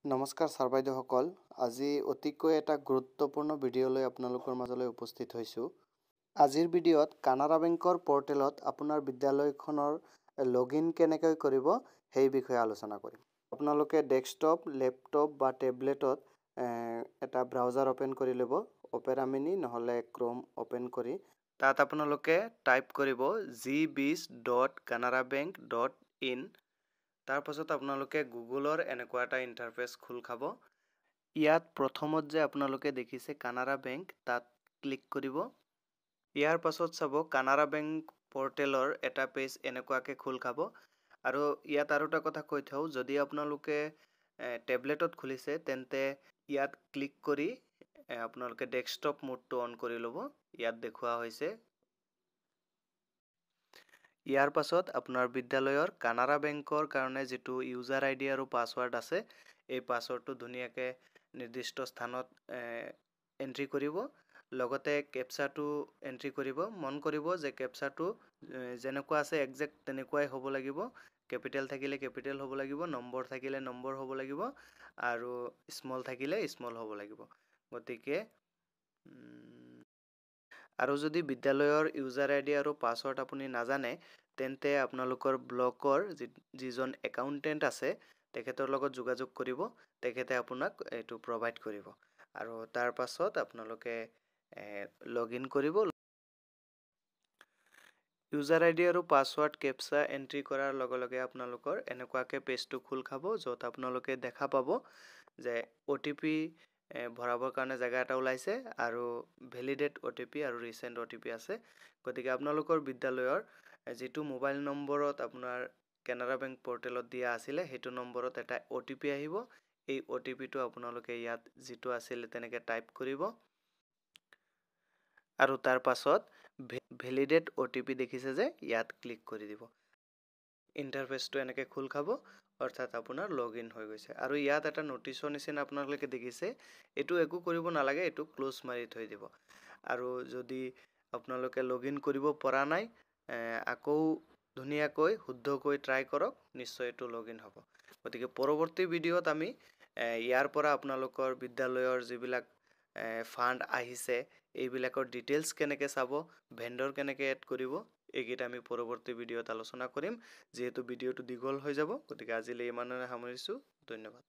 নমস্কাৰ ছাৰ বাইদেউসকল, আজি অতিকৈ এটা গুৰুত্বপূৰ্ণ ভিডিঅ' লৈ আপোনালোকৰ মাজলৈ উপস্থিত হৈছোঁ। আজিৰ ভিডিঅ'ত কানাড়া বেংকৰ পৰ্টেলত আপোনাৰ বিদ্যালয়খনৰ লগইন কেনেকৈ কৰিব সেই বিষয়ে আলোচনা কৰিম। আপোনালোকে ডেস্কটপ, লেপটপ বা টেবলেটত এটা ব্ৰাউজাৰ ওপেন কৰি ল'ব। অপেৰা মিনি নহ'লে ক্ৰোম ওপেন কৰি তাত আপোনালোকে টাইপ কৰিব gbiz.canarabank.in। তাৰ পাছত আপোনালোকে গুগলৰ এনেকুৱা এটা ইণ্টাৰফেচ খোল খাব। ইয়াত প্ৰথমত যে আপোনালোকে দেখিছে কানাড়া বেংক, তাত ক্লিক কৰিব। ইয়াৰ পাছত চাব কানাড়া বেংক পৰ্টেলৰ এটা পেজ এনেকুৱাকৈ খোল খাব। আৰু ইয়াত আৰু এটা কথা কৈ থওঁ, যদি আপোনালোকে টেবলেটত খুলিছে তেন্তে ইয়াত ক্লিক কৰি আপোনালোকে ডেস্কটপ মোডটো অন কৰি ল'ব। ইয়াত দেখুওৱা হৈছে। ইয়াৰ পাছত আপোনাৰ বিদ্যালয়ৰ কানাড়া বেংকৰ কাৰণে যিটো ইউজাৰ আইডি আৰু পাছৱৰ্ড আছে, এই পাছৱৰ্ডটো ধুনীয়াকৈ নিৰ্দিষ্ট স্থানত এন্ট্ৰি কৰিব। লগতে কেপচাটো এন্ট্ৰি কৰিব। মন কৰিব যে কেপচাটো যেনেকুৱা আছে একজেক্ট তেনেকুৱাই হ'ব লাগিব। কেপিটেল থাকিলে কেপিটেল হ'ব লাগিব, নম্বৰ থাকিলে নম্বৰ হ'ব লাগিব আৰু স্মল থাকিলে স্মল হ'ব লাগিব। গতিকে আৰু যদি বিদ্যালয়ৰ ইউজাৰ আইডি আৰু পাছৱৰ্ড আপুনি নাজানে তেন্তে আপোনালোকৰ ব্লকৰ যিজন একাউণ্টেণ্ট আছে তেখেতৰ লগত যোগাযোগ কৰিব। তেখেতে আপোনাক এইটো প্ৰভাইড কৰিব আৰু তাৰ পাছত আপোনালোকে লগইন কৰিব। ইউজাৰ আইডি আৰু পাছৱৰ্ড কেপচা এন্ট্ৰি কৰাৰ লগে লগে আপোনালোকৰ এনেকুৱাকৈ পেজটো খোল খাব, য'ত আপোনালোকে দেখা পাব যে OTP ভৰাবৰ কাৰণে জেগা এটা ওলাইছে আৰু ভেলিডেট OTP আৰু ৰিচেণ্ট OTP আছে। গতিকে আপোনালোকৰ বিদ্যালয়ৰ যিটো মোবাইল নম্বৰত আপোনাৰ কানাড়া বেংক পৰ্টেলত দিয়া আছিলে সেইটো নম্বৰত এটা OTP আহিব। এই OTPটো আপোনালোকে ইয়াত যিটো আছিলে তেনেকৈ টাইপ কৰিব আৰু তাৰ পাছত ভেলিডেট OTP দেখিছে যে ইয়াত ক্লিক কৰি দিব। ইণ্টাৰফেচটো এনেকৈ খোল খাব, অৰ্থাৎ আপোনাৰ লগইন হৈ গৈছে। আৰু ইয়াত এটা নটিচৰ নিচিনা আপোনালোকে দেখিছে, এইটো একো কৰিব নালাগে, এইটো ক্লোজ মাৰি থৈ দিব। আৰু যদি আপোনালোকে লগইন কৰিব পৰা নাই, আকৌ ধুনীয়াকৈ শুদ্ধকৈ ট্ৰাই কৰক, নিশ্চয় এইটো লগইন হ'ব। গতিকে পৰৱৰ্তী ভিডিঅ'ত আমি ইয়াৰ পৰা আপোনালোকৰ বিদ্যালয়ৰ যিবিলাক ফাণ্ড আহিছে এইবিলাকৰ ডিটেইলছ কেনেকৈ চাব, ভেণ্ডৰ কেনেকৈ এড কৰিব, এইকেইটা আমি পৰৱৰ্তী ভিডিঅ'ত আলোচনা কৰিম। যিহেতু ভিডিঅ'টো দীঘল হৈ যাব, গতিকে আজিলৈ ইমানৰে সামৰিছোঁ। ধন্যবাদ।